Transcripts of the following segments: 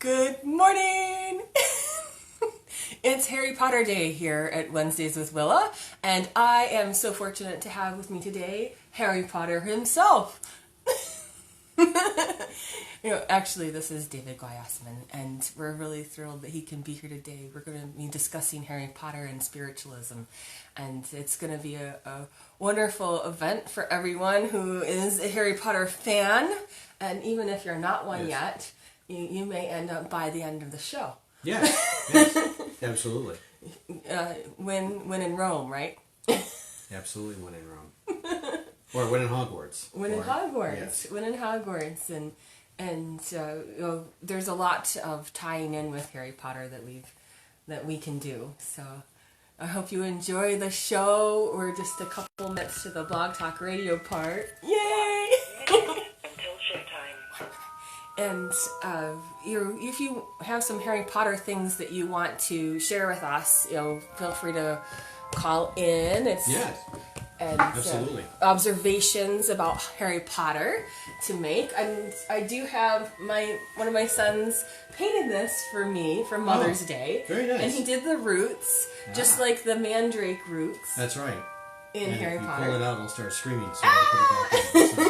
Good morning! It's Harry Potter Day here at Wednesdays with Willa, and I am so fortunate to have with me today Harry Potter himself. Actually, this is David Guayasamin, and we're really thrilled that he can be here today. We're going to be discussing Harry Potter and Spiritualism, and it's going to be a wonderful event for everyone who is a Harry Potter fan, and even if you're not one yet, you may end up by the end of the show. Yes, absolutely. When in Rome, right? Absolutely, when in Rome. Or when in Hogwarts. When in Hogwarts, and there's a lot of tying in with Harry Potter that we can do. So I hope you enjoy the show. We're just a couple minutes to the Blog Talk Radio part. Yay! Until showtime. And if you have some Harry Potter things that you want to share with us, feel free to call in. Yes. And absolutely. Observations about Harry Potter to make. And I do have one of my sons painted this for me for Mother's Day. Very nice. And he did the roots, just like the mandrake roots. That's right. In Harry Potter. If you pull it out, it'll start screaming. So I put it back in. So,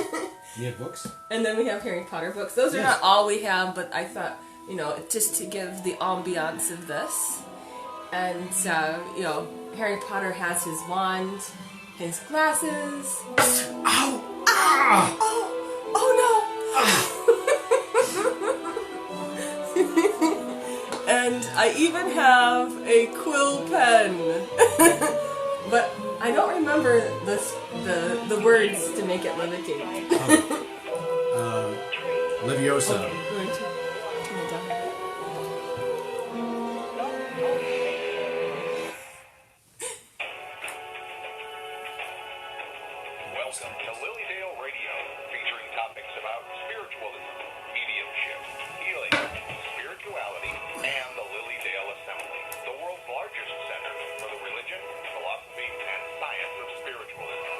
you have books? And then we have Harry Potter books. Those are not all we have, but I thought, just to give the ambiance of this. And, Harry Potter has his wand, his glasses. Ow! Ah! Oh no! And I even have a quill pen. But I don't remember the words to make it levitate. Leviosa. Okay, we're going to turn it down. Welcome to Lilydale Radio, featuring topics about spiritualism, mediumship, healing, spirituality, and the Lilydale Assembly, the world's largest center for the religion, philosophy, and science of spiritualism.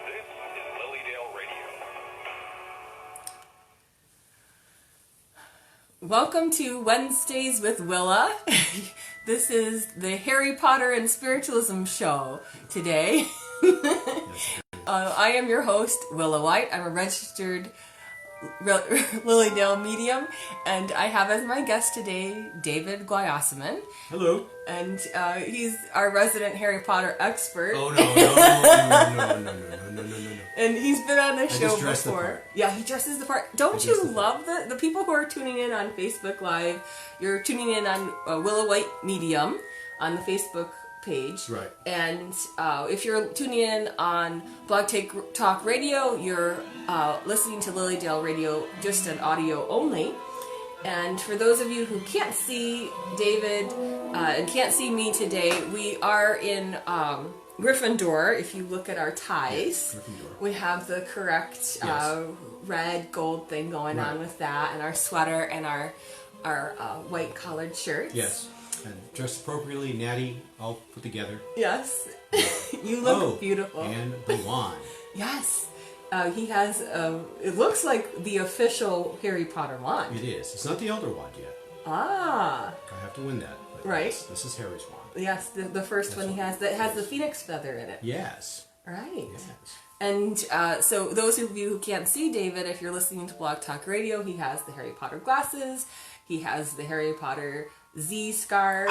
This is Lilydale Radio. Welcome to Wednesdays with Willa. This is the Harry Potter and Spiritualism show today. I am your host, Willa White. I'm a registered Lilydale medium, and I have as my guest today David Guayasamin. Hello. And he's our resident Harry Potter expert. Oh, no. And he's been on the show just dress before. the part. Yeah, he dresses the part. Don't you love the people who are tuning in on Facebook Live? You're tuning in on Willa White Medium on the Facebook page. Right. And if you're tuning in on Blog Talk Radio, you're listening to Lilydale Radio just an audio only. And for those of you who can't see David and can't see me today, we are in Gryffindor. If you look at our ties, we have the correct red gold thing going on with that, and our sweater and our white collared shirts. Yes. And dressed appropriately, natty, all put together. Yes. You look beautiful. And the wand. Yes. He has, it looks like the official Harry Potter wand. It is. It's not the Elder Wand yet. Ah. I have to win that. But Right. This is Harry's wand. Yes, the first one he has that has the phoenix feather in it. Yes. Right. Yes. And so those of you who can't see David, if you're listening to Blog Talk Radio, he has the Harry Potter glasses. He has the Harry Potter Z scarf.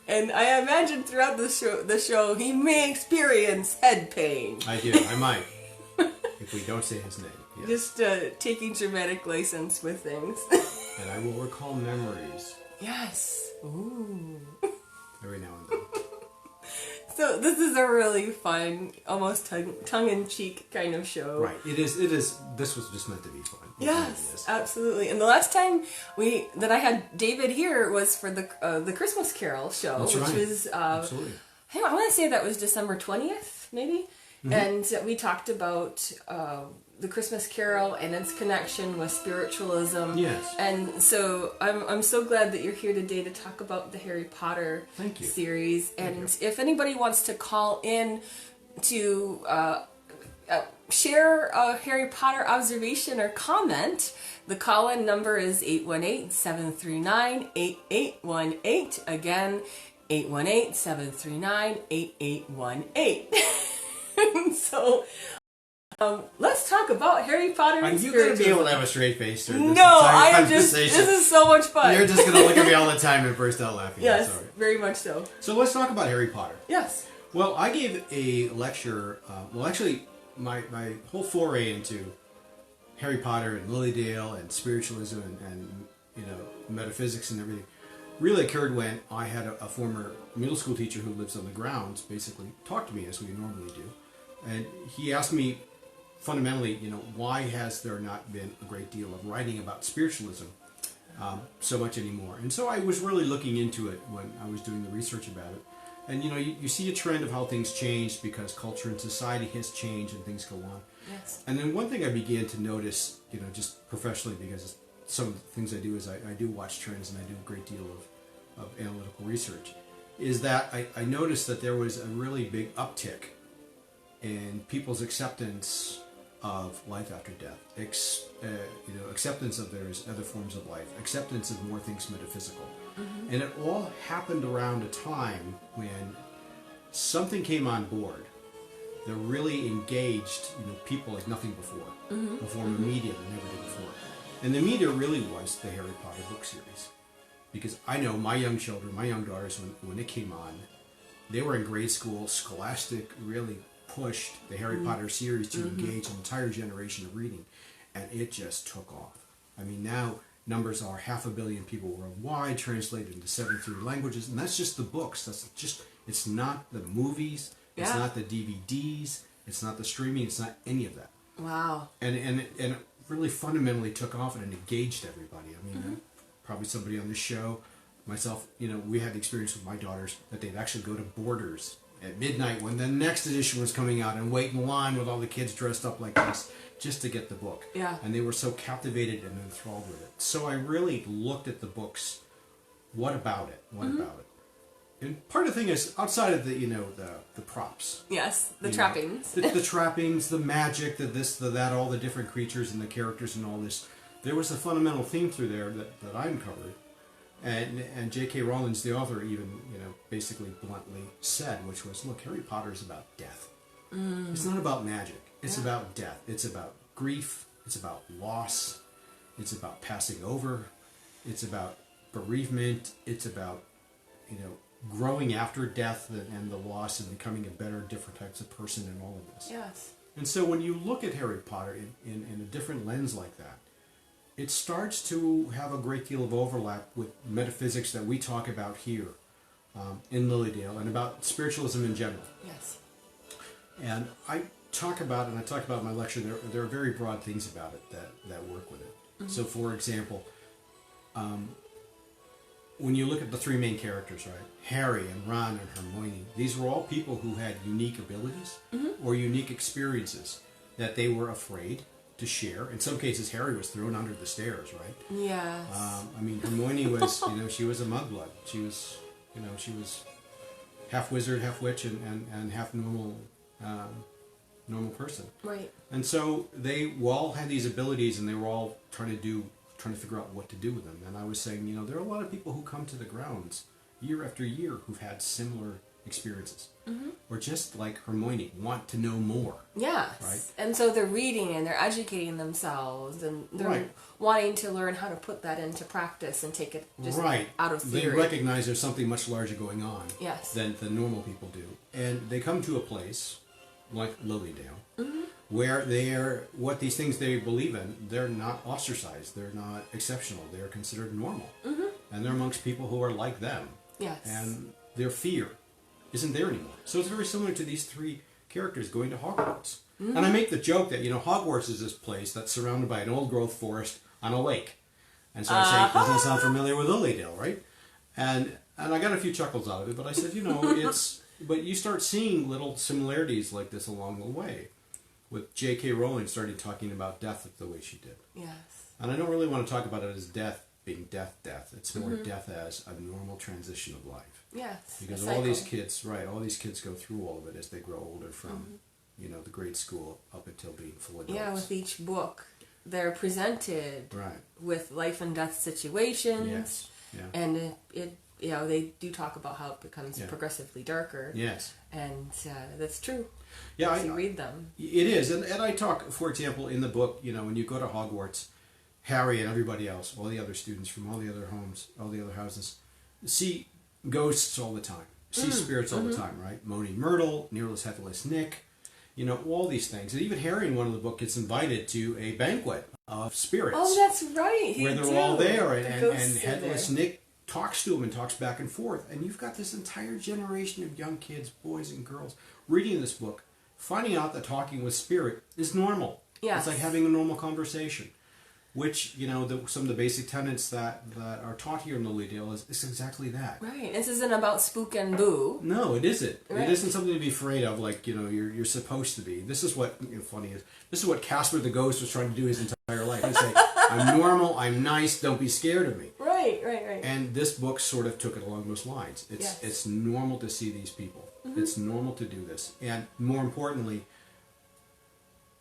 And I imagine throughout the show, he may experience head pain. I do. I might. If we don't say his name. Yes. Just taking dramatic license with things. And I will recall memories. Yes. Ooh. Every now and then. So this is a really fun, almost tongue-in-cheek kind of show. Right. It is. This was just meant to be fun. Yes, absolutely. And the last time that I had David here was for the Christmas Carol show, That's which right. was absolutely. I want to say that was December 20th, maybe. Mm-hmm. And we talked about the Christmas Carol and its connection with spiritualism. Yes. And so I'm so glad that you're here today to talk about the Harry Potter Thank you. series. And Thank you. if anybody wants to call in to share a Harry Potter observation or comment, the call-in number is 818-739-8818. Again, 818-739-8818. So, let's talk about Harry Potter Are and you going to be able spiritualism. to have a straight face during this No, I entire am just, conversation? this is so much fun. You're just going to look at me all the time and burst out laughing. Yes, Sorry. very much so. So let's talk about Harry Potter. Yes. Well, I gave a lecture, my whole foray into Harry Potter and Lilydale and spiritualism and metaphysics and everything really occurred when I had a former middle school teacher who lives on the grounds basically talk to me as we normally do. And he asked me fundamentally, why has there not been a great deal of writing about spiritualism so much anymore? And so I was really looking into it when I was doing the research about it. And you see a trend of how things changed because culture and society has changed and things go on. Yes. And then one thing I began to notice, just professionally, because some of the things I do is I do watch trends and I do a great deal of analytical research, is that I noticed that there was a really big uptick in people's acceptance of life after death, acceptance of there's other forms of life, acceptance of more things metaphysical. Mm-hmm. And it all happened around a time when something came on board that really engaged people like nothing before, a form of media that never did before. And the media really was the Harry Potter book series. Because I know my young children, my young daughters, when it came on, they were in grade school. Scholastic really pushed the Harry Potter series to engage an entire generation of reading, and it just took off. I mean, now numbers are 500 million people worldwide, translated into 73 languages, and that's just the books. It's not the movies, it's not the DVDs, it's not the streaming, it's not any of that. Wow. And it really fundamentally took off and it engaged everybody. I mean, probably somebody on this show, myself, we had the experience with my daughters that they'd actually go to Borders at midnight when the next edition was coming out and wait in line with all the kids dressed up like this just to get the book. Yeah. And they were so captivated and enthralled with it. So I really looked at the books. What about it? What about it? And part of the thing is, outside of the props. Yes, the trappings. The trappings, the magic, the this, the that, all the different creatures and the characters and all this. There was a fundamental theme through there that I uncovered. And J.K. Rowling, the author, even basically bluntly said, which was, look, Harry Potter is about death. It's not about magic. It's about death. It's about grief. It's about loss. It's about passing over. It's about bereavement. It's about growing after death and the loss and becoming a better, different types of person and all of this. Yes. And so when you look at Harry Potter in a different lens like that, it starts to have a great deal of overlap with metaphysics that we talk about here in Lilydale and about spiritualism in general. Yes. And I talk about in my lecture, there are very broad things about it that work with it. So for example, when you look at the three main characters, right, Harry and Ron and Hermione, these were all people who had unique abilities or unique experiences that they were afraid to share. In some cases, Harry was thrown under the stairs, right? Yes. Hermione was, she was a mudblood. She was half wizard, half witch, and half normal person. Right. And so they all had these abilities, and they were all trying to figure out what to do with them. And I was saying, there are a lot of people who come to the grounds year after year who've had similar experiences, or just like Hermione, want to know more. Yes. Right. And so they're reading and they're educating themselves and they're wanting to learn how to put that into practice and take it just out of theory. They recognize there's something much larger going on than normal people do. And they come to a place like Lilydale where what these things they believe in, they're not ostracized, they're not exceptional, they're considered normal. And they're amongst people who are like them. Yes. And their fear isn't there anymore. So it's very similar to these three characters going to Hogwarts. And I make the joke that, Hogwarts is this place that's surrounded by an old-growth forest on a lake. And so I say, doesn't it sound familiar with Lilydale, right? And I got a few chuckles out of it, but I said, but you start seeing little similarities like this along the way. with J.K. Rowling starting talking about death the way she did. Yes. And I don't really want to talk about it as death being death. It's more death as a normal transition of life. Yes. Because all these kids, all these kids go through all of it as they grow older from, the grade school up until being full adults. Yeah, with each book, they're presented with life and death situations. Yes. Yeah. And it they do talk about how it becomes progressively darker. Yes. And that's true. Yeah, as you read them. It is. And I talk, for example, in the book, when you go to Hogwarts, Harry and everybody else, all the other students from all the other homes, all the other houses, see ghosts all the time. See spirits all the time, right? Moaning Myrtle, Nearless Headless Nick, all these things. And even Harry in one of the book gets invited to a banquet of spirits. Oh, that's right. Where they're all there, and Headless Nick talks to him and talks back and forth. And you've got this entire generation of young kids, boys and girls, reading this book, finding out that talking with spirit is normal. Yes. It's like having a normal conversation. Which, some of the basic tenets that are taught here in Lilydale is exactly that. Right. This isn't about spook and boo. No, it isn't. Right. It isn't something to be afraid of like, you're supposed to be. This is what, funny is, this is what Casper the Ghost was trying to do his entire life. He'd say, I'm normal, I'm nice, don't be scared of me. Right. And this book sort of took it along those lines. It's normal to see these people. It's normal to do this. And more importantly,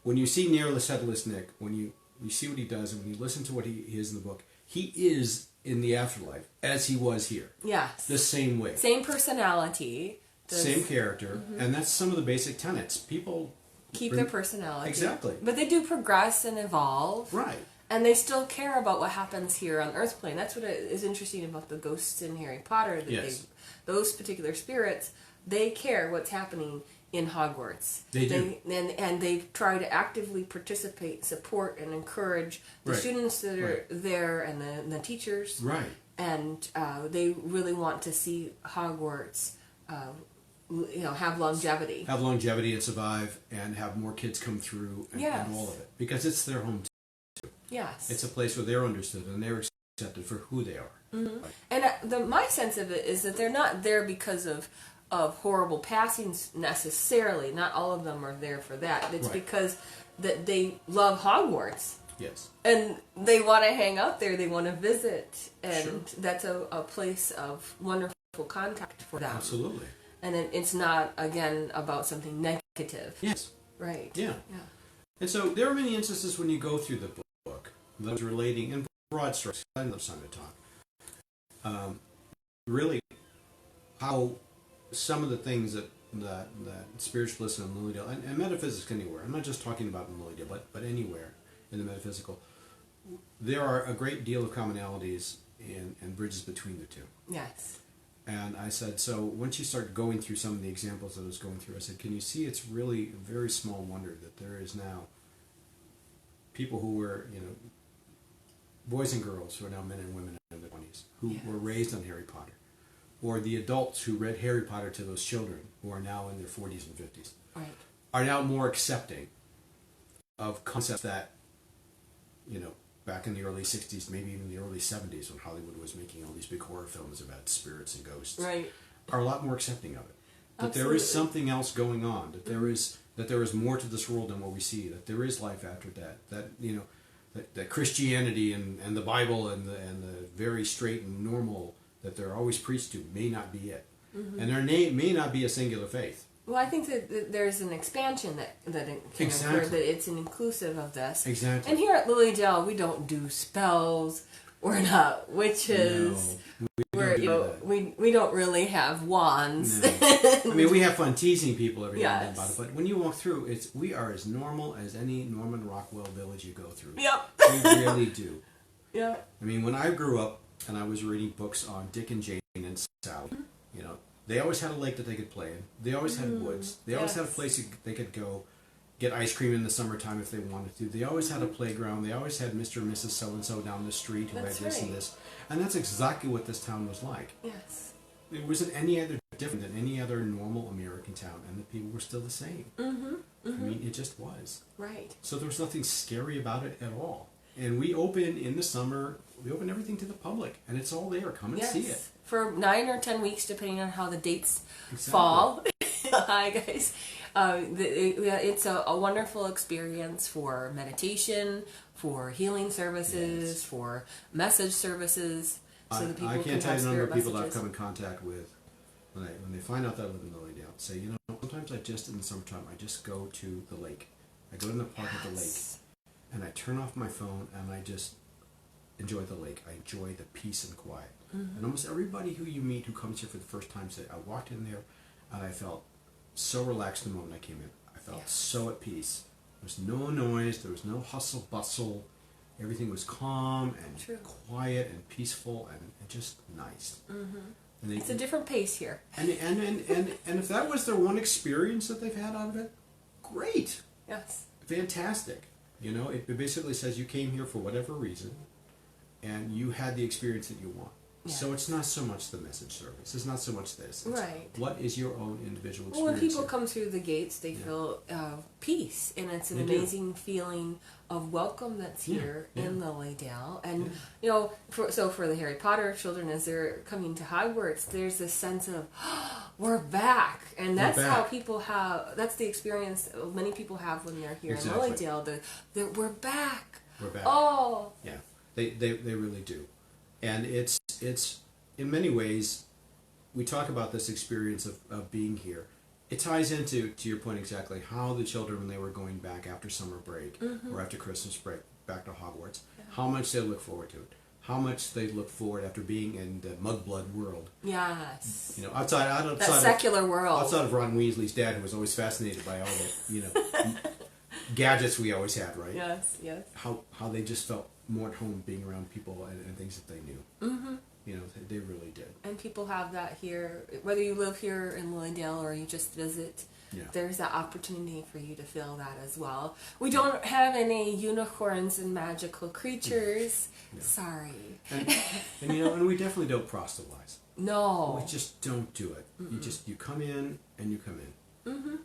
when you see Nearless Headless Nick, when you see what he does, and when you listen to what he is in the book, he is in the afterlife as he was here. Yes. The same way. Same personality. Same character. And that's some of the basic tenets. People keep their personality. Exactly. But they do progress and evolve. Right. And they still care about what happens here on Earth plane. That's what is interesting about the ghosts in Harry Potter. That those particular spirits, they care what's happening in Hogwarts. They do. And they try to actively participate, support, and encourage the students that are there and the teachers. Right. And they really want to see Hogwarts have longevity. Have longevity and survive and have more kids come through and all of it. Because it's their home too. Yes. It's a place where they're understood and they're accepted for who they are. Mm-hmm. And my sense of it is that they're not there because of horrible passings necessarily. Not all of them are there for that. It's because that they love Hogwarts. Yes. And they want to hang out there. They want to visit. And that's a place of wonderful contact for them. Absolutely. And it's not, again, about something negative. Yes. Right. Yeah. And so there are many instances when you go through the book, those relating, in broad strokes, I love time to talk, really how some of the things that spiritualism in Lilydale, and metaphysics anywhere, I'm not just talking about in Lilydale, but anywhere in the metaphysical, there are a great deal of commonalities and bridges between the two. Yes. And I said, so once you start going through some of the examples that I was going through, I said, can you see it's really a very small wonder that there is now people who were, boys and girls who are now men and women in their 20s, who were raised on Harry Potter, or the adults who read Harry Potter to those children who are now in their 40s and 50s, are now more accepting of concepts that, back in the early 60s, maybe even the early 70s, when Hollywood was making all these big horror films about spirits and ghosts, are a lot more accepting of it. That there is something else going on, that there is more to this world than what we see, that there is life after death, that Christianity and the Bible and the very straight and normal that they're always preached to may not be it. Mm-hmm. And there may not be a singular faith. Well, I think that there's an expansion that it can occur, that it's an inclusive of this. Exactly. And here at Lilydale, we don't do spells. We're not witches. No, we don't really have wands. No. I mean, we have fun teasing people every now and then about it, but when you walk through, we are as normal as any Norman Rockwell village you go through. Yep. We really do. Yep. I mean, when I grew up and I was reading books on Dick and Jane and Sally, they always had a lake that they could play in. They always had woods. They always had a place they could go get ice cream in the summertime if they wanted to. They always had a playground. They always had Mr. and Mrs. So-and-so down the street who had this and this. And that's exactly what this town was like. Yes. It wasn't any other different than any other normal American town, and the people were still the same. Mm-hmm. Mm-hmm. I mean, it just was. Right. So there was nothing scary about it at all. And we open in the summer, we open everything to the public, and it's all there. Come and see it. For 9 or 10 weeks, depending on how the dates fall. Hi, guys. It's a wonderful experience for meditation, for healing services, Yes. for message services, so that people I can can't tell have you the number spirit of people that I've messages. come in contact with when they find out that I live in Lilydale, say, you know, sometimes I just, in the summertime, I just go to the lake. I go to the park at the lake, Yes. and I turn off my phone, and I just enjoy the lake. I enjoy the peace and quiet. And almost everybody who you meet who comes here for the first time say, I walked in there, and I felt so relaxed the moment I came in. I felt Yes. so at peace. There was no noise. There was no hustle bustle. Everything was calm and True. quiet and peaceful and just nice. And It's a different pace here. and if that was their one experience that they've had out of it, great, Yes. fantastic. You know, it basically says you came here for whatever reason, and you had the experience that you want. Yeah. So it's not so much the message service. It's not so much this. It's Right. what is your own individual Well, when experience? people here. come through the gates, they feel peace, and it's an They do. amazing feeling of welcome that's Yeah, here yeah. in Lilydale. And Yeah. you know, for the Harry Potter children, as they're coming to Hogwarts, there's this sense of we're back, and that's We're how back. people have. That's the experience many people have when they're here Exactly. in Lilydale. We're back. We're back. Oh, Yeah, they really do, and it's in many ways, we talk about this experience of being here. It ties into, to your point exactly, how the children, when they were going back after summer break or after Christmas break back to Hogwarts, how much they look forward to it, how much they look forward after being in the mudblood world. yes. You know, outside That secular world. outside of Ron Weasley's dad, who was always fascinated by all the gadgets we always had, right? Yes. Yes. How they just felt more at home being around people and things that they knew. Mm-hmm. You know, they really did. And people have that here, whether you live here in Lilydale or you just visit. Yeah. There's that opportunity for you to feel that as well. We don't have any unicorns and magical creatures. No. Sorry. And you know, and we definitely don't proselytize. No. We just don't do it. You come in and you come in.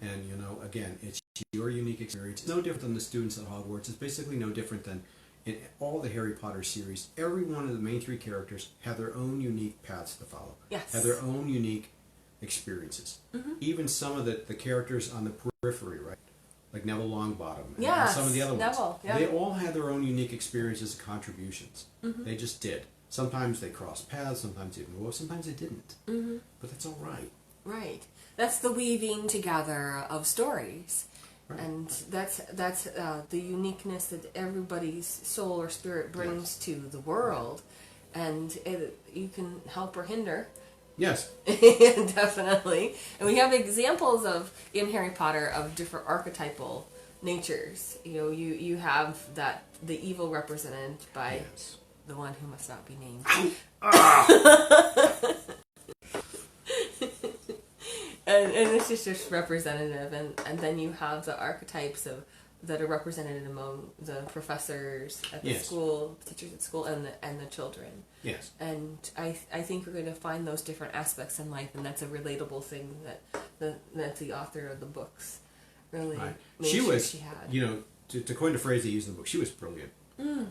And you know, again, it's your unique experience. It's no different than the students at Hogwarts. It's basically no different than in all the Harry Potter series. Every one of the main three characters have their own unique paths to follow. Yes. Have their own unique experiences. Even some of the characters on the periphery, right? Like Neville Longbottom and Yes, some of the other Neville, ones. yeah. They all had their own unique experiences and contributions. They just did. Sometimes they crossed paths, sometimes they didn't. Well, sometimes they didn't. But that's all right. Right. That's the weaving together of stories. Right. And that's the uniqueness that everybody's soul or spirit brings to the world. And you can help or hinder. Yes. Definitely. And we have examples in Harry Potter of different archetypal natures. You know, you have the evil represented by Yes. the one who must not be named. and it's just representative, and then you have the archetypes that are represented among the professors at the Yes. school, teachers at school, and the children. Yes. And I think we're going to find those different aspects in life, and that's a relatable thing that the author of the books really Right. made She sure was, she had. you know, to coin a phrase they used in the book, she was brilliant.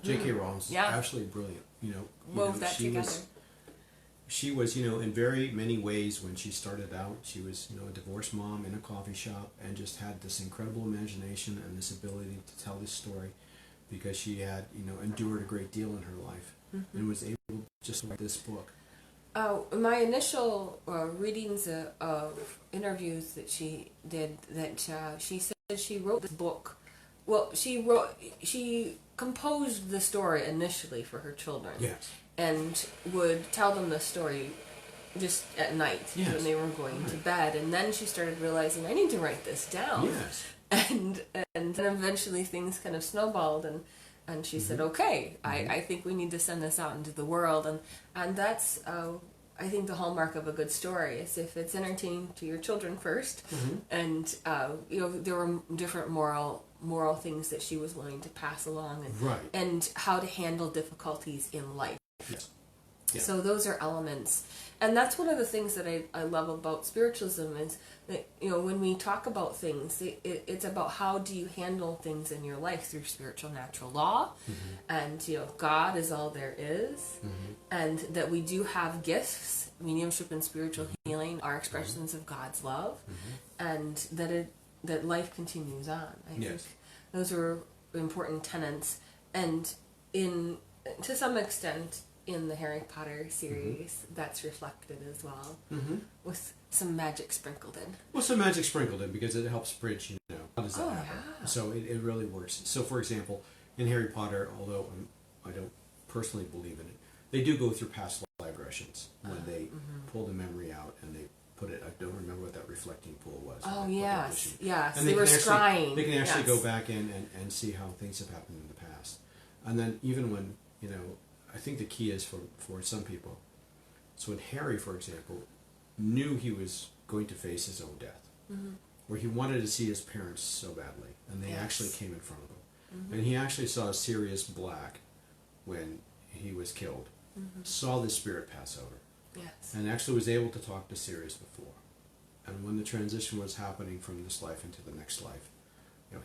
J.K. Rowling was Yeah. absolutely brilliant. Wove that together. She was, in very many ways, when she started out, she was, a divorced mom in a coffee shop and just had this incredible imagination and this ability to tell this story because she had, endured a great deal in her life and was able to just write this book. My initial readings of interviews that she did, she said she wrote this book. Well, she composed the story initially for her children. Yes. And would tell them the story just at night Yes. when they were going to bed. And then she started realizing, I need to write this down. Yes. And then eventually things kind of snowballed, and she said, okay, I think we need to send this out into the world. And that's, I think, the hallmark of a good story is if it's entertaining to your children first. And, there were different moral things that she was willing to pass along and how to handle difficulties in life. Yes. Yeah. So those are elements. And that's one of the things that I love about spiritualism is that, when we talk about things, it's about how do you handle things in your life through spiritual natural law. And, God is all there is. And that we do have gifts. Mediumship and spiritual healing are expressions of God's love. And that that life continues on. I Yes. think those are important tenets, and to some extent in the Harry Potter series, that's reflected as well, with some magic sprinkled in. Well, some magic sprinkled in because it helps bridge, how does that Oh, happen? yeah. So it really works. So, for example, in Harry Potter, although I don't personally believe in it, they do go through past life regressions when they pull the memory out and they put it. I don't remember what that reflecting pool was. Oh, They put that yes, addition. yes. And They were can scrying. They can actually Yes. go back in and see how things have happened in the past. And then even when, I think the key is for some people. So when Harry, for example, knew he was going to face his own death, where he wanted to see his parents so badly, and they Yes. actually came in front of him. And he actually saw Sirius Black when he was killed, saw the spirit pass over, Yes. and actually was able to talk to Sirius before. And when the transition was happening from this life into the next life,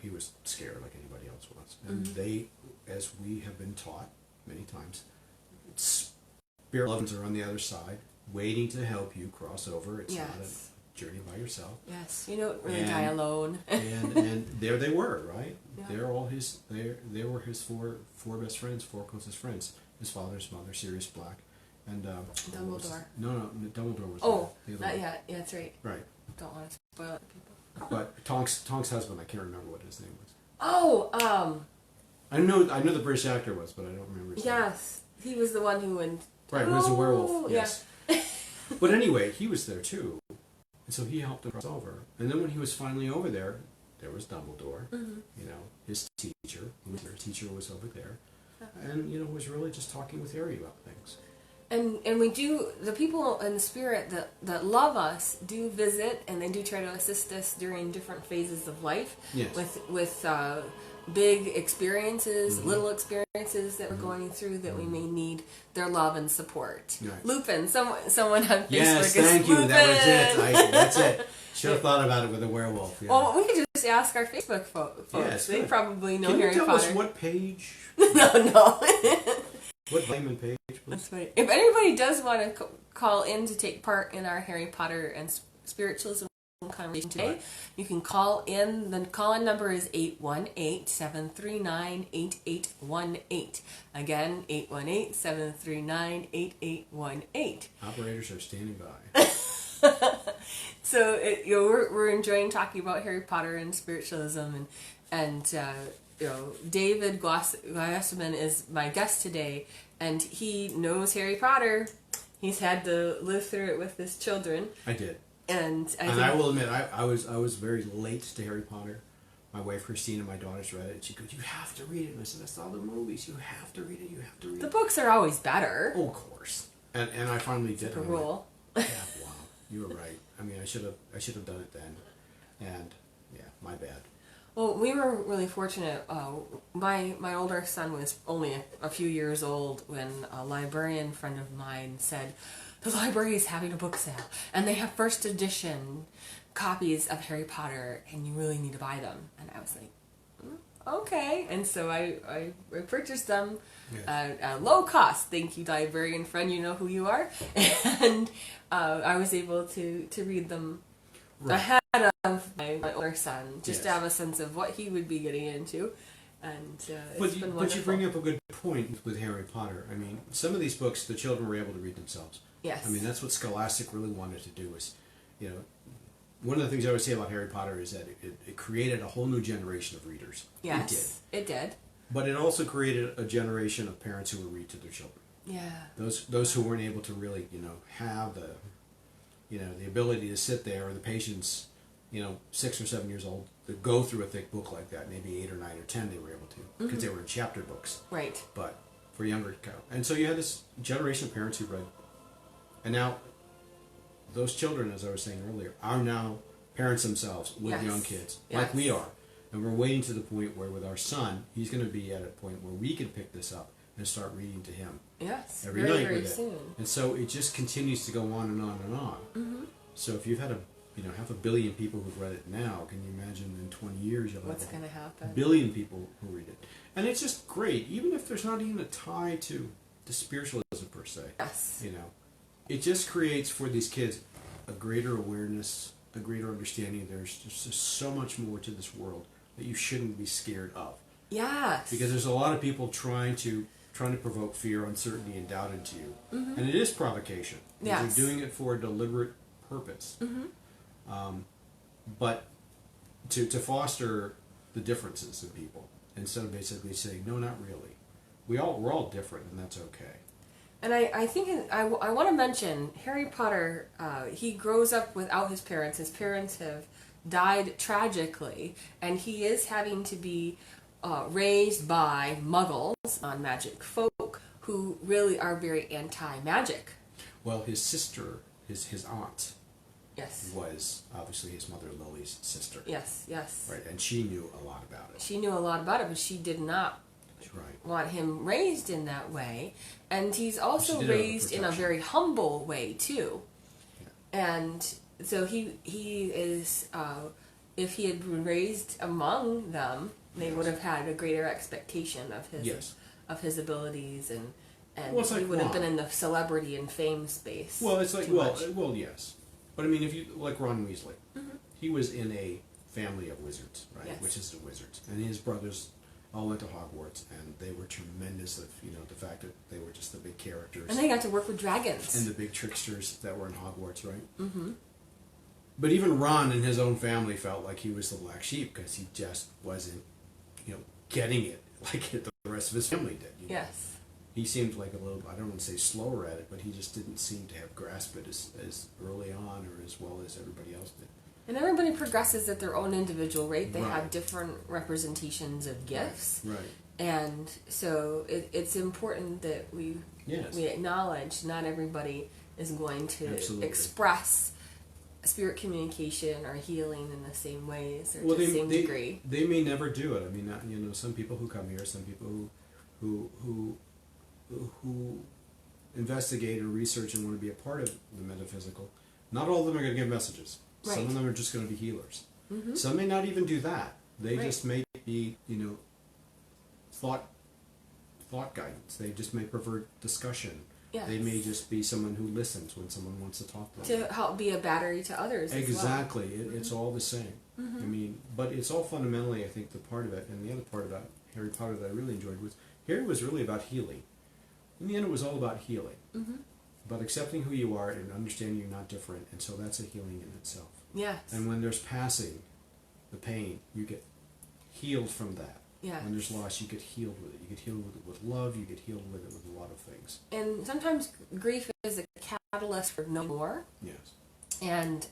he was scared like anybody else was. And they, as we have been taught many times, spirit lovers are on the other side, waiting to help you cross over. It's not Yes. a journey by yourself. Yes. You don't really And- die alone. and there they were, right? Yeah. They're all they were his four best friends, four closest friends. His father, his mother, Sirius Black, and Dumbledore. No, Dumbledore was Oh, the other not one. yet. Yeah, that's right. Right. Don't want to spoil it, people. But Tonk's husband, I can't remember what his name was. Oh, I know the British actor was, but I don't remember his name. yes. He was the one who went. Right, he was a werewolf. Oh, Yes. But anyway, he was there too, and so he helped him cross over. And then when he was finally over there was Dumbledore. His teacher. His teacher was over there, and was really just talking with Harry about things. And we do, the people in the spirit that love us do visit, and they do try to assist us during different phases of life. Yes. With big experiences, little experiences that we're going through that we may need their love and support. Right. Lupin, someone on Facebook Yes, is thank you. Lupin. That was it. That's it. Should have thought about it with a werewolf. Yeah. Well, we could just ask our Facebook folks. Yes, They good. probably know Can Harry you tell Potter. us what page? No. What volume and page, please? That's funny. If anybody does want to call in to take part in our Harry Potter and spiritualism conversation today, Right. you can call in. The call-in number is 818-739-8818. Again, 818-739-8818. Operators are standing by. So we're enjoying talking about Harry Potter and spiritualism, and David Guayasamin is my guest today, and he knows Harry Potter. He's had to live through it with his children. I did. And I will admit, I was very late to Harry Potter. My wife Christina, my daughters, read it, and she goes, "You have to read it." And I said, "I saw the movies. You have to read it. You have to read the it." books are always better. Oh, of course. And I finally did. The I went, rule. Yeah, wow, you were right. I mean, I should have done it then. And yeah, my bad. Well, we were really fortunate. My older son was only a few years old when a librarian friend of mine said, "The library is having a book sale, and they have first edition copies of Harry Potter, and you really need to buy them." And I was like, okay. And so I purchased them at low cost. Thank you, librarian friend. You know who you are. And I was able to read them ahead of my older son, just to have a sense of what he would be getting into. And it's been wonderful. But you bring up a good point with Harry Potter. I mean, some of these books the children were able to read themselves. Yes. I mean, that's what Scholastic really wanted to do. Was, one of the things I always say about Harry Potter is that it created a whole new generation of readers. Yes, it did. But it also created a generation of parents who would read to their children. Yeah. Those who weren't able to really, have the ability to sit there or the patience, 6 or 7 years old, to go through a thick book like that. Maybe 8 or 9 or 10 they were able to because they were in chapter books. Right. But for younger, and so you had this generation of parents who read, and now those children, as I was saying earlier, are now parents themselves with young kids, like we are. And we're waiting to the point where with our son, he's going to be at a point where we can pick this up and start reading to him. Yes. Every very, night very with it. soon. And so it just continues to go on and on and on. Mm-hmm. So if you've had 500 million people who've read it now, can you imagine in 20 years you'll What's have going to happen? 1 billion people who read it. And it's just great, even if there's not even a tie to spiritualism per se. Yes. It just creates for these kids a greater awareness a greater understanding. There's just so much more to this world that you shouldn't be scared of. Yes. Because there's a lot of people trying to provoke fear, uncertainty, and doubt into you, and it is provocation. Yes. They're doing it for a deliberate purpose. But to foster the differences in people instead of basically saying no, not really. We're all different, and that's okay. And I think I want to mention Harry Potter. He grows up without his parents. His parents have died tragically, and he is having to be raised by muggles, non-magic folk, who really are very anti-magic. Well, his sister, his aunt, Yes. was obviously his mother Lily's sister. Yes, yes. Right, and she knew a lot about it. She knew a lot about it, but she did not Right. want him raised in that way. And he's also She did it out of raised in a protection. very humble way, too. And so he is, if he had been raised among them, they would have had a greater expectation of his Yes. of his abilities, and Well, it's he like would have Ron. been in the celebrity and fame space. Well, it's like too well, much. yes, but I mean, if you like Ron Weasley, he was in a family of wizards, right? Yes. Which is the wizards, and his brothers all went to Hogwarts, and they were tremendous. Of the fact that they were just the big characters And they got to work with dragons. and the big tricksters that were in Hogwarts, right? Mm-hmm. But even Ron and his own family felt like he was the black sheep because he just wasn't, getting it like the rest of his family did. Yes. He seemed like a little, I don't want to say slower at it, but he just didn't seem to have grasped it as early on or as well as everybody else did. And everybody progresses at their own individual rate. They Right. have different representations of gifts. Right. And so it's important that we Yes. acknowledge not everybody is going to Absolutely. express spirit communication or healing in the same ways or Well, to the same degree. they may never do it. I mean, some people who come here, some people who investigate or research and want to be a part of the metaphysical, not all of them are going to give messages. Right. Some of them are just going to be healers. Some may not even do that. They Right. just may be, thought guidance. They just may prefer discussion. Yes. They may just be someone who listens when someone wants to talk to them. To help be a battery to others Exactly. It's all the same. I mean, but it's all fundamentally, I think, the part of it. And the other part about Harry Potter that I really enjoyed was Harry was really about healing. In the end, it was all about healing. About accepting who you are and understanding you're not different. And so that's a healing in itself. well. Yes. And when there's passing, the pain, you get healed from that. Yes. When there's loss, you get healed with it. You get healed with it with love. You get healed with it with a lot of things. And sometimes grief is a catalyst for no more. Yes. And,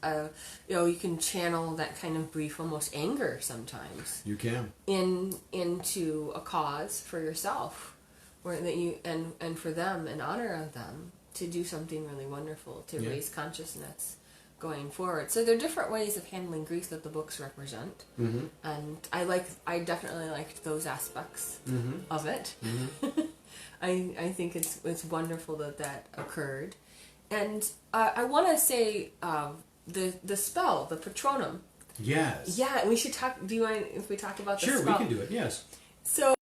you can channel that kind of grief, almost anger sometimes, You can. into a cause for yourself, where that you and for them, in honor of them, to do something really wonderful to Yeah. raise consciousness going forward. So there are different ways of handling grief that the books represent, and I definitely liked those aspects of it. I think it's wonderful that occurred, and I want to say the spell, the Patronum. Yes. Yeah, and we should talk. Do you mind if we talk about the Sure, spell? we can do it. Yes. So,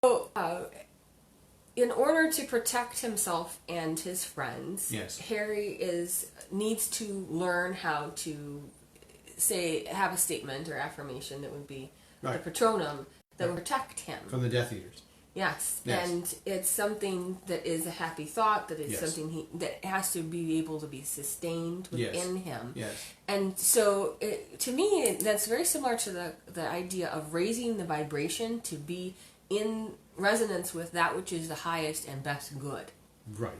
in order to protect himself and his friends, Yes. Harry needs to learn how to have a statement or affirmation that would be Right. the Patronum that would protect him. From the Death Eaters. Yes. Yes. And it's something that is a happy thought, that is Yes. something that has to be able to be sustained Yes. within him. Yes. And so, to me, that's very similar to the idea of raising the vibration to be in resonance with that which is the highest and best good. Right.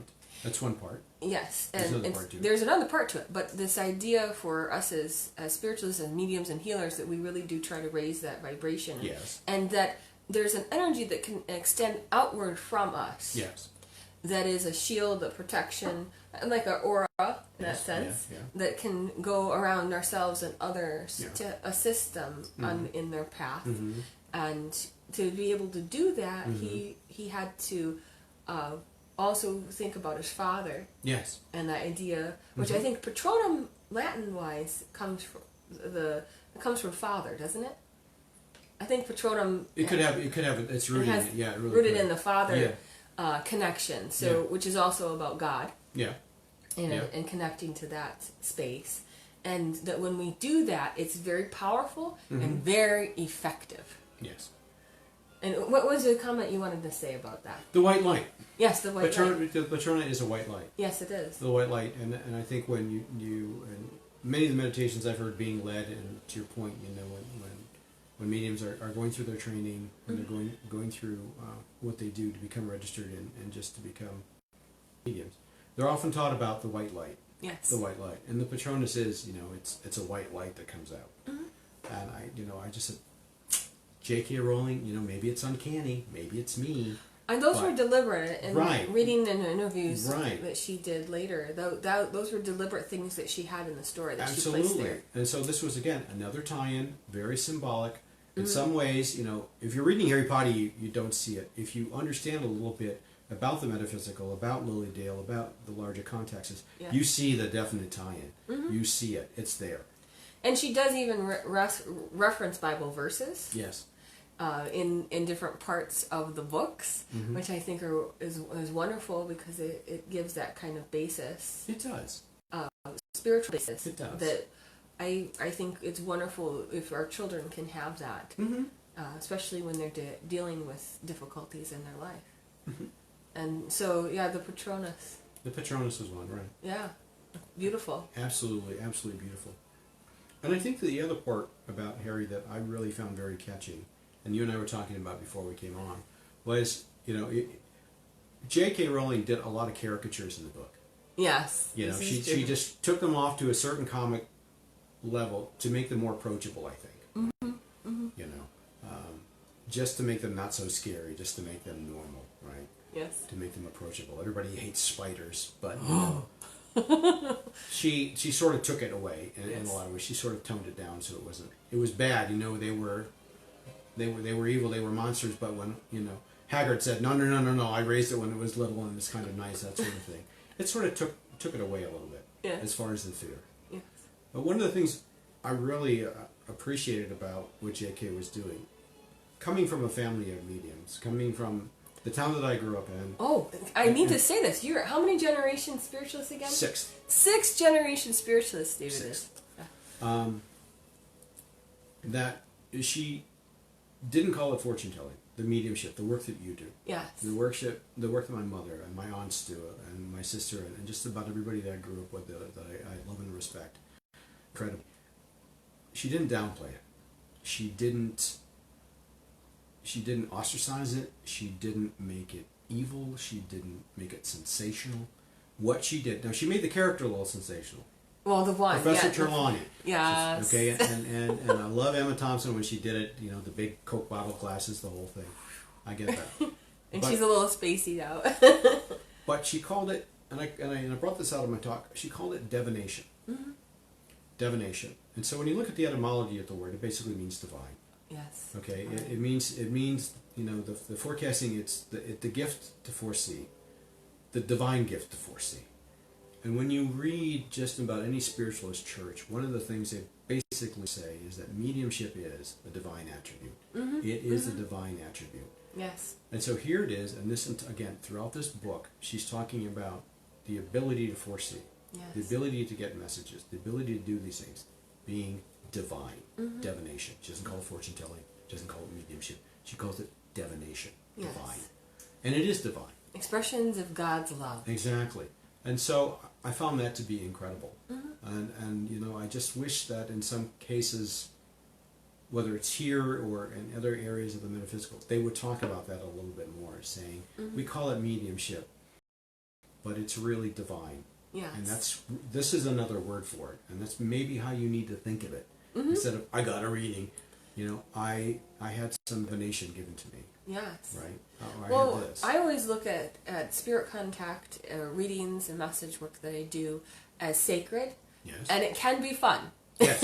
That's one part. Yes, There's and another part to it. there's another part to it. But this idea for us as spiritualists and mediums and healers, that we really do try to raise that vibration. Yes. And that there's an energy that can extend outward from us. Yes. That is a shield, a protection, like an aura in that Yes, sense, yeah. that can go around ourselves and others Yeah. to assist them in their path. Mm-hmm. And to be able to do that, he had to also think about his father Yes. and that idea, which Mm-hmm. I think Patronum Latin wise comes from father, doesn't it? I think Patronum It could have. It's rooted has in it. Yeah. It really rooted could. in the father Yeah. connection. So Yeah. which is also about God Yeah. and Yeah. and connecting to that space. and that when we do that, it's very powerful and very effective. Yes. And what was the comment you wanted to say about that? The white light. Yes, the white light. The Patrona is a white light. Yes, it is. The white light, and I think when you and many of the meditations I've heard being led, and to your point, when mediums are going through their training, and they're going through what they do to become registered and just to become mediums, they're often taught about the white light. Yes. The white light, and the Patronus is, it's a white light that comes out, and I just said, J.K. Rowling, maybe it's uncanny, maybe it's me. And those were deliberate, and Right. reading in interviews Right. that she did later, those were deliberate things that she had in the story that she placed Absolutely. there. And so this was, again, another tie-in, very symbolic. In some ways, if you're reading Harry Potter, you don't see it. If you understand a little bit about the metaphysical, about Lily Dale, about the larger contexts, Yes. you see the definite tie-in. You see it. It's there. And she does even reference Bible verses. Yes. In different parts of the books, which I think is wonderful because it gives that kind of basis, It does. spiritual basis. It does. That I think it's wonderful if our children can have that, especially when they're dealing with difficulties in their life. And so, yeah, the Patronus. The Patronus is one, right? Yeah, beautiful. Absolutely, absolutely beautiful. And I think the other part about Harry that I really found very catching, and you and I were talking about before we came on, was, J.K. Rowling did a lot of caricatures in the book. Yes. She just took them off to a certain comic level to make them more approachable, I think. Just to make them not so scary, just to make them normal, right? Yes. To make them approachable. Everybody hates spiders, but she sort of took it away in a lot of ways. She sort of toned it down, so it was bad. They were evil, they were monsters. But when Haggard said no, I raised it when it was little and it's kind of nice, that sort of thing. It sort of took it away a little bit as far as the fear. Yes. But one of the things I really appreciated about what J.K. was doing, coming from a family of mediums, coming from the town that I grew up in. Oh, I need to say this. You're how many generations spiritualists again? Sixth generation spiritualists, David. Sixth. That she didn't call it fortune telling. The mediumship, the work that you do. Yes. The work that my mother and my aunts do, and my sister, and just about everybody that I grew up with that I love and respect. Incredible. She didn't downplay it. She didn't ostracize it. She didn't make it evil. She didn't make it sensational. What she did, now she made the character a little sensational. Well, the one, Professor Trelawney. Yes. Okay, and I love Emma Thompson when she did it. The big Coke bottle glasses, the whole thing. I get that. And she's a little spacey now. But she called it, and I brought this out of my talk. She called it divination. Divination. And so when you look at the etymology of the word, it basically means divine. Yes. Okay, it means the forecasting. It's the gift to foresee, the divine gift to foresee. And when you read just about any spiritualist church, one of the things they basically say is that mediumship is a divine attribute. It is a divine attribute. Yes. And so here it is, and this again throughout this book, she's talking about the ability to foresee, the ability to get messages, the ability to do these things, being divine, divination. She doesn't call it fortune telling. She doesn't call it mediumship. She calls it divination, divine, and it is divine. Expressions of God's love. Exactly. And so I found that to be incredible. And I just wish that in some cases, whether it's here or in other areas of the metaphysical, they would talk about that a little bit more, saying, we call it mediumship, but it's really divine. Yes. And this is another word for it. And that's maybe how you need to think of it. Instead of, I got a reading, I had some divination given to me. Yes. Right? Well, I always look at spirit contact, readings, and message work that I do as sacred. Yes. And it can be fun. Yes.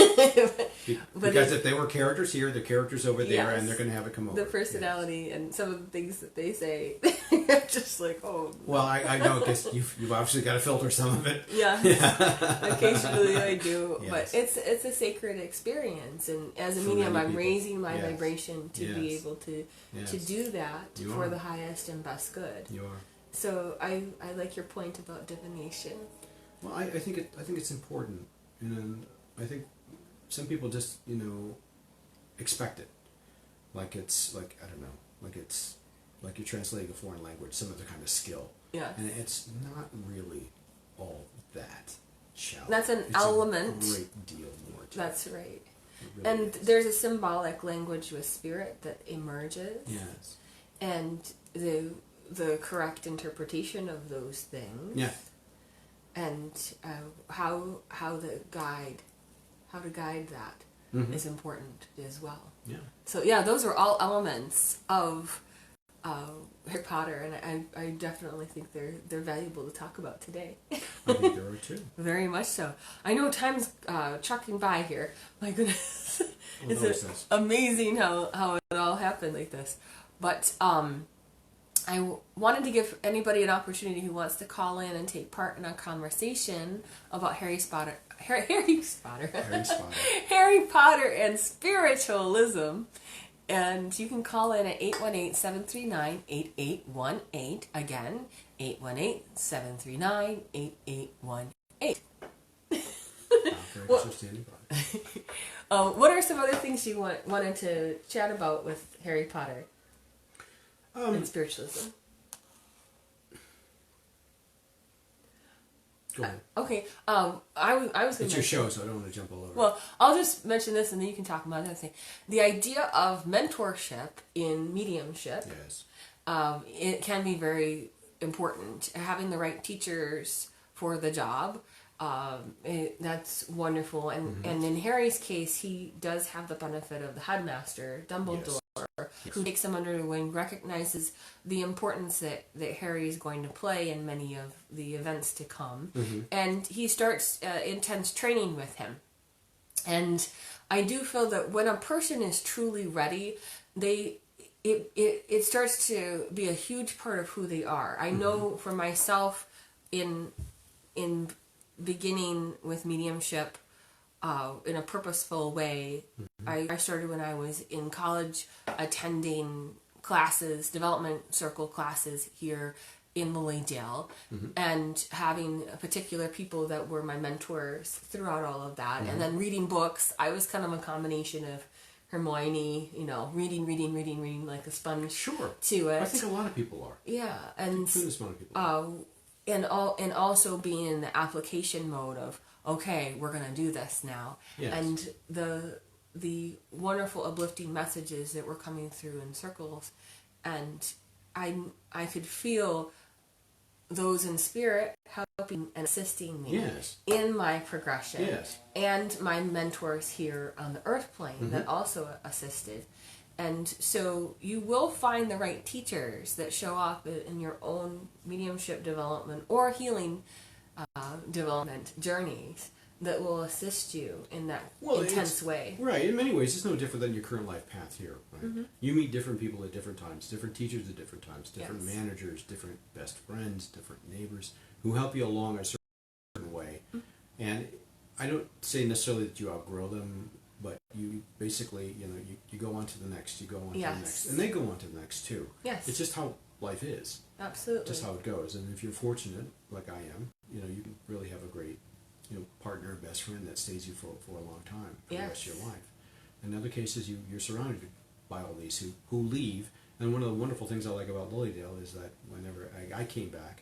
Because if they were characters here, the characters over there, and they're going to have it come over. The personality and some of the things that they say, just like, oh. Well, I know, because you've obviously got to filter some of it. Yeah. Occasionally I do. Yes. But it's a sacred experience. And as a medium, I'm raising my vibration to be able to do that for the highest and best good. You are. So I like your point about divination. Well, I think it's important. And I think some people just, expect it. Like it's like, I don't know, like it's like you're translating a foreign language, some other kind of skill. Yeah. And it's not really all that challenging. That's an it's element. A great deal more to That's it. right. It really And is. there's a symbolic language with spirit that emerges. Yes. And the correct interpretation of those things. Yeah. And how to guide that is important as well. Yeah. So yeah, those are all elements of Harry Potter, and I definitely think they're valuable to talk about today. I think there are too. Very much so. I know time's trucking by here. My goodness, it's amazing how it all happened like this. But I wanted to give anybody an opportunity who wants to call in and take part in a conversation about Harry Potter and spiritualism. And you can call in at 818-739-8818. Again, 818-739-8818. What are some other things you wanted to chat about with Harry Potter and spiritualism? Go ahead. Okay. I was going to. It's your show, so I don't want to jump all over. Well, I'll just mention this, and then you can talk about another thing. The idea of mentorship in mediumship. Yes. It can be very important. Having the right teachers for the job, that's wonderful. And in Harry's case, he does have the benefit of the headmaster, Dumbledore, who takes him under the wing, recognizes the importance that Harry is going to play in many of the events to come. And he starts intense training with him. And I do feel that when a person is truly ready, it starts to be a huge part of who they are. I know for myself, in beginning with mediumship in a purposeful way, I started when I was in college attending classes, development circle classes here in Lilydale, and having particular people that were my mentors throughout all of that, and then reading books. I was kind of a combination of Hermione, reading like a sponge. Sure. To it. I think a lot of people are. Yeah, and Tremendous amount of people are. and also being in the application mode of, okay, we're gonna do this now, Yes. and the wonderful uplifting messages that were coming through in circles, and I could feel those in spirit helping and assisting me Yes. in my progression, Yes. and my mentors here on the earth plane that also assisted. And so you will find the right teachers that show up in your own mediumship development or healing development journeys that will assist you in that intense way. Right. In many ways, it's no different than your current life path here. Right? You meet different people at different times, different teachers at different times, different managers, different best friends, different neighbors who help you along a certain way. And I don't say necessarily that you outgrow them, but you basically, you go on to the next, you go on to the next, and they go on to the next too. Yes. It's just how life is. Absolutely. Just how it goes. And if you're fortunate, like I am, you can really have a great, partner, best friend that stays you for a long time, for the rest of your life. In other cases, you're surrounded by all these who leave. And one of the wonderful things I like about Lilydale is that whenever I came back,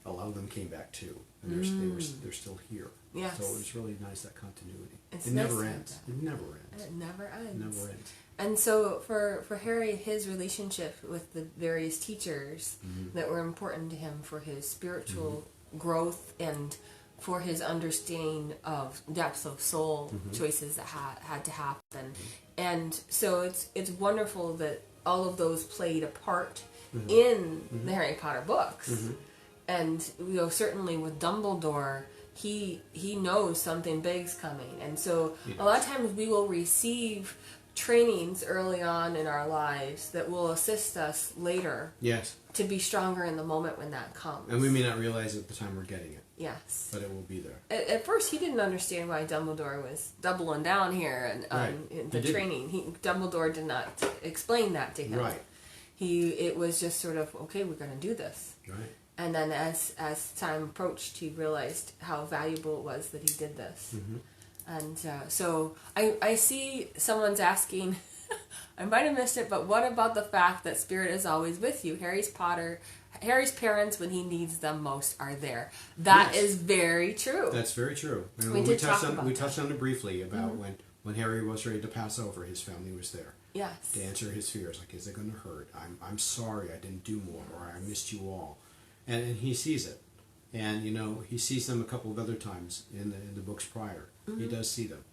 a lot of them came back too, and they're still here. Yes. So it's really nice, that continuity. It's It nice never to have ends. that. It never ends. It never ends. It never ends. And so for Harry, his relationship with the various teachers that were important to him for his spiritual growth and for his understanding of depths of soul choices that had to happen. And so it's wonderful that all of those played a part in the Harry Potter books. And certainly with Dumbledore, he knows something big's coming. And so a lot of times we will receive trainings early on in our lives that will assist us later Yes. to be stronger in the moment when that comes. And we may not realize at the time we're getting it, Yes. but it will be there. At first, he didn't understand why Dumbledore was doubling down here and Right. the He didn't. training. Dumbledore did not explain that to him. Right. It was just sort of, okay, we're going to do this. Right. And then as time approached, he realized how valuable it was that he did this. And so I see someone's asking, I might have missed it, but what about the fact that Spirit is always with you? Harry's parents, when he needs them most, are there. That Yes. is very true. That's very true. And We we did touched talk on about we that. touched on it briefly about when Harry was ready to pass over, his family was there Yes. to answer his fears. Like, is it going to hurt? I'm sorry I didn't do more, or I missed you all, and he sees it, and he sees them a couple of other times in the books prior. He does see them,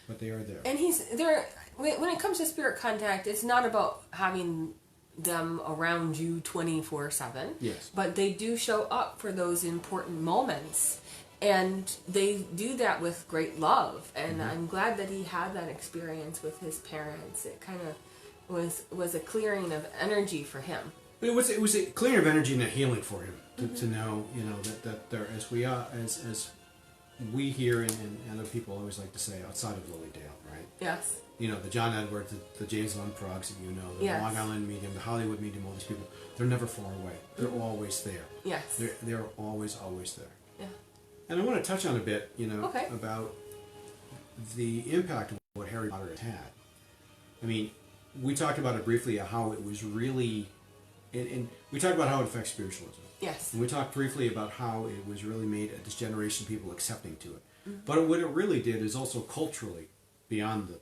but they are there. And he's there when it comes to spirit contact. It's not about having them around you 24/7. Yes. But they do show up for those important moments, and they do that with great love. And I'm glad that he had that experience with his parents. It kind of was a clearing of energy for him. But it was a clearing of energy and a healing for him to know that there as we hear and other people always like to say outside of Lilydale, right? Yes. The John Edwards, the James Lund Progs that the Yes. Long Island Medium, the Hollywood Medium, all these people, they're never far away. They're always there. Yes. They're always there. Yeah. And I want to touch on a bit, Okay. about the impact of what Harry Potter has had. I mean, we talked about it briefly, how it was really, and we talked about how it affects spiritualism. Yes. And we talked briefly about how it was really made this generation of people accepting to it. But what it really did is also culturally, beyond the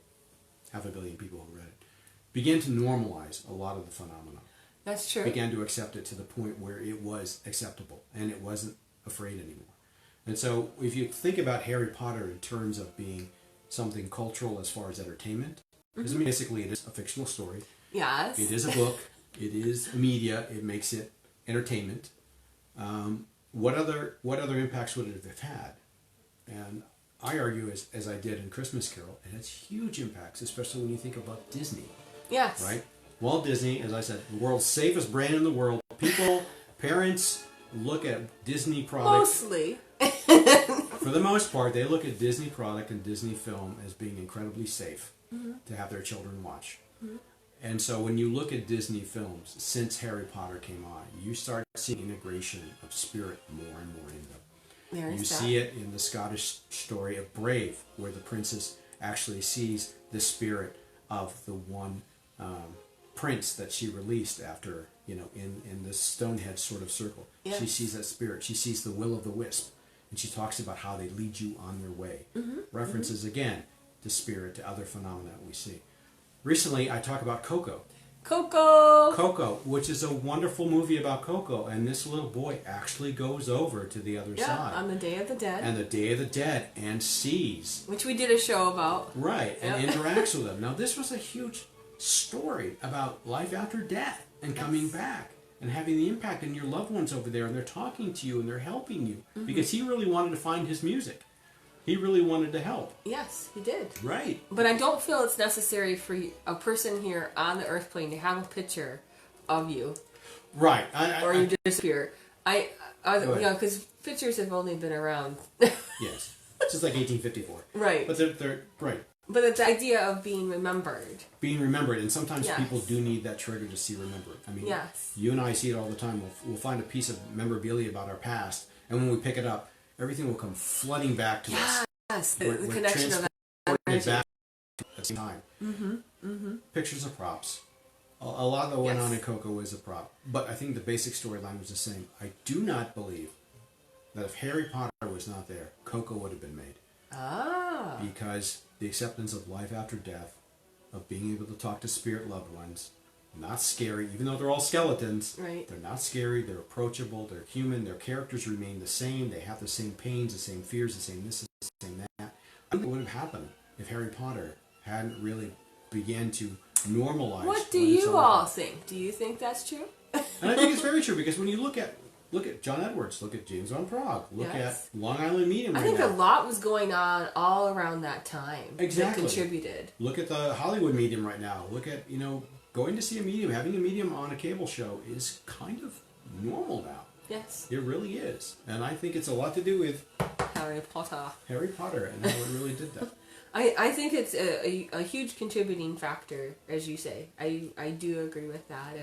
500 million people who read it, began to normalize a lot of the phenomena. That's true. Began to accept it to the point where it was acceptable and it wasn't afraid anymore. And so if you think about Harry Potter in terms of being something cultural as far as entertainment, because I mean, basically it is a fictional story. Yes. It is a book. It is media. It makes it entertainment. What other impacts would it have had? And I argue, as I did in Christmas Carol, it has huge impacts, especially when you think about Disney, Yes. right? Walt Disney, as I said, the world's safest brand in the world. Parents look at Disney products. Mostly. For the most part, they look at Disney product and Disney film as being incredibly safe to have their children watch. And so when you look at Disney films, since Harry Potter came on, you start seeing integration of spirit more and more in them. There's You that. see it in the Scottish story of Brave, where the princess actually sees the spirit of the one prince that she released after, in the Stonehenge sort of circle. Yes. She sees that spirit. She sees the will of the wisp. And she talks about how they lead you on their way. References, again, to spirit, to other phenomena we see. Recently, I talk about Coco. Coco, which is a wonderful movie about Coco. And this little boy actually goes over to the other side. On the Day of the Dead. And the Day of the Dead, and sees. Which we did a show about. Right, and interacts with them. Now, this was a huge story about life after death and coming back and having the impact on your loved ones over there, and they're talking to you and they're helping you because he really wanted to find his music. He really wanted to help. Yes, he did. Right. But I don't feel it's necessary for a person here on the Earth plane to have a picture of you, Right. or you disappear. Because pictures have only been around. Yes. It's just like 1854. Right. But they're right. But it's the idea of being remembered. Being remembered, and sometimes Yes. people do need that trigger to see remembered. I mean, Yes. you and I see it all the time. We'll find a piece of memorabilia about our past, and when we pick it up, everything will come flooding back to us. Yes, We're the connection of that transporting it energy. back at the same time. Pictures are props. A lot that went on in Coco is a prop, but I think the basic storyline was the same. I do not believe that if Harry Potter was not there, Coco would have been made. Ah. Because the acceptance of life after death, of being able to talk to spirit loved ones, not scary, even though they're all skeletons. Right. They're not scary, they're approachable, they're human, their characters remain the same, they have the same pains, the same fears, the same this, the same that. I think it would have happened if Harry Potter hadn't really began to normalize. What do it's you all all about. think? Do you think that's true? And I think it's very true, because when you look at John Edwards, look at James Van Praagh, look Yes. at Long Island Medium I right think now. a lot was going on all around that time Exactly. that contributed. Look at the Hollywood Medium right now. Look at, going to see a medium, having a medium on a cable show is kind of normal now. Yes. It really is. And I think it's a lot to do with Harry Potter. Harry Potter and how it really did that. I think it's a huge contributing factor, as you say. I do agree with that.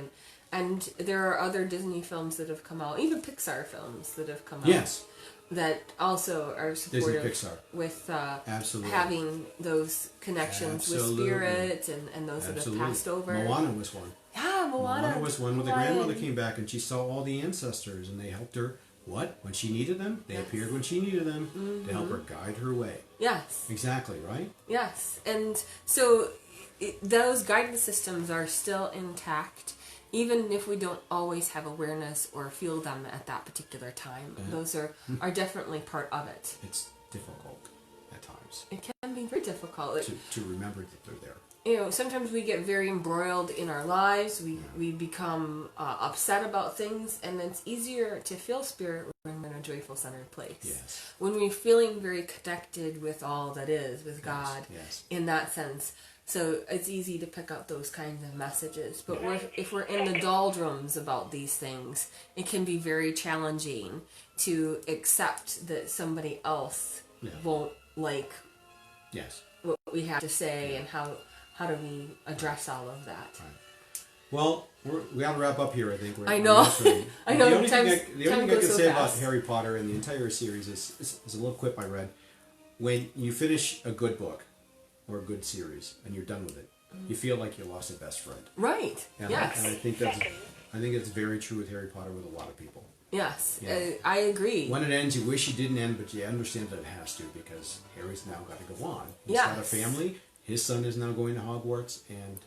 And there are other Disney films that have come out, even Pixar films that have come out. Yes. that also are supportive Pixar. with Absolutely. having those connections Absolutely. with spirit and those that have passed over. Moana was one. Yeah, Moana Was one where the Hawaiian. grandmother came back and she saw all the ancestors and they helped her. What? When she needed them? They appeared when she needed them to help her guide her way. Yes. Exactly, right? Yes. And so those guidance systems are still intact, even if we don't always have awareness or feel them at that particular time. Those are definitely part of it. It's difficult at times It can be very difficult. to remember that they're there. You know, sometimes we get very embroiled in our lives. We become upset about things, and it's easier to feel spirit when we're in a joyful, centered place. Yes. When we're feeling very connected with all that is, with God, yes. in that sense. So it's easy to pick up those kinds of messages. But if we're in the doldrums about these things, it can be very challenging to accept that somebody else won't like Yes. what we have to say, and how do we address all of that? Right. Well, we got to wrap up here, I think. I know. I know. The only thing I can goes say so about fast. Harry Potter and the entire series is a little quip I read. When you finish a good book or a good series and you're done with it, you feel like you lost a best friend. Right. And Yes. I think it's very true with Harry Potter with a lot of people. Yes. Yeah. I agree. When it ends, you wish it didn't end, but you understand that it has to because Harry's now got to go on. He's got a Yes. family. His son is now going to Hogwarts, and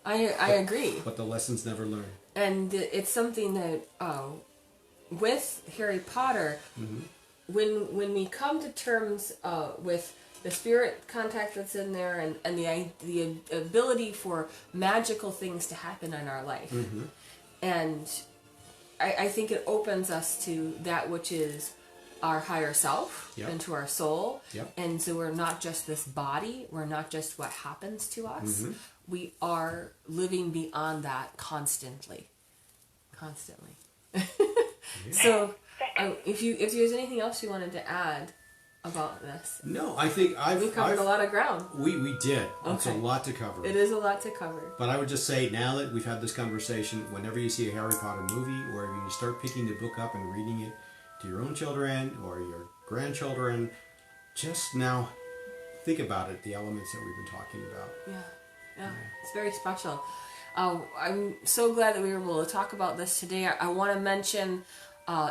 I agree. but the lessons never learned. And it's something that with Harry Potter, when we come to terms with the spirit contact that's in there, and the ability for magical things to happen in our life, and I think it opens us to that which is our higher self, and to our soul. And so we're not just this body, we're not just what happens to us, we are living beyond that constantly. So if there's anything else you wanted to add about this. No, I think we covered a lot of ground. We did. It's a Okay. lot to cover. It is a lot to cover. But I would just say, now that we've had this conversation, whenever you see a Harry Potter movie, or if you start picking the book up and reading it to your own children or your grandchildren, just now think about it, the elements that we've been talking about. Yeah, it's very special. I'm so glad that we were able to talk about this today. I want to mention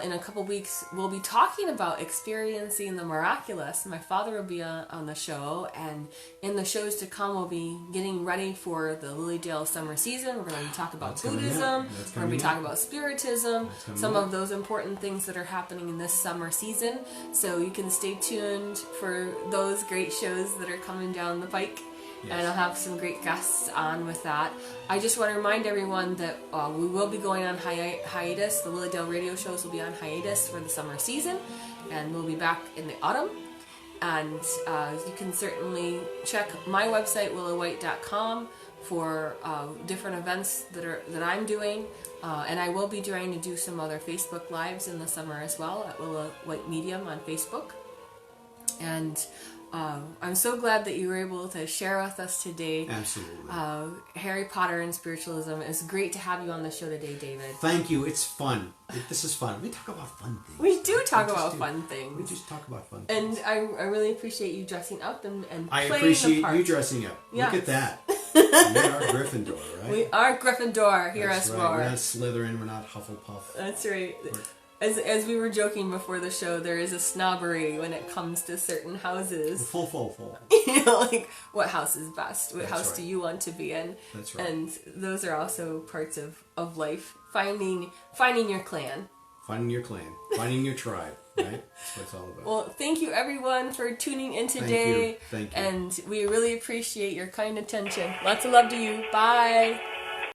in a couple weeks we'll be talking about experiencing the miraculous. My father will be on the show, and in the shows to come we'll be getting ready for the Lilydale summer season. We're going to talk about Buddhism, we're going to be talking about Spiritism, some of those important things that are happening in this summer season. So you can stay tuned for those great shows that are coming down the pike. Yes. And I'll have some great guests on with that. I just want to remind everyone that we will be going on hiatus. The Lilydale radio shows will be on hiatus for the summer season, and we'll be back in the autumn. And you can certainly check my website, willawhite.com, for different events that I'm doing. And I will be trying to do some other Facebook Lives in the summer as well at Willa White Medium on Facebook. And I'm so glad that you were able to share with us today. Absolutely. Harry Potter and Spiritualism. It's great to have you on the show today, David. Thank you. It's fun. This is fun. We talk about fun things. We do talk about fun things. We just talk about fun things. And I really appreciate you dressing up and I playing appreciate the part. you dressing up. Yes. Look at that. We are Gryffindor, right? We are Gryffindor. Hear That's us right. roar. We're not Slytherin. We're not Hufflepuff. That's right. As we were joking before the show, there is a snobbery when it comes to certain houses. Full. You know, like, what house is best? What That's house right. do you want to be in? That's right. And those are also parts of life. Finding your clan. Finding your clan. Finding your tribe, right? That's what it's all about. Well, thank you everyone for tuning in today. Thank you. And we really appreciate your kind attention. Lots of love to you. Bye.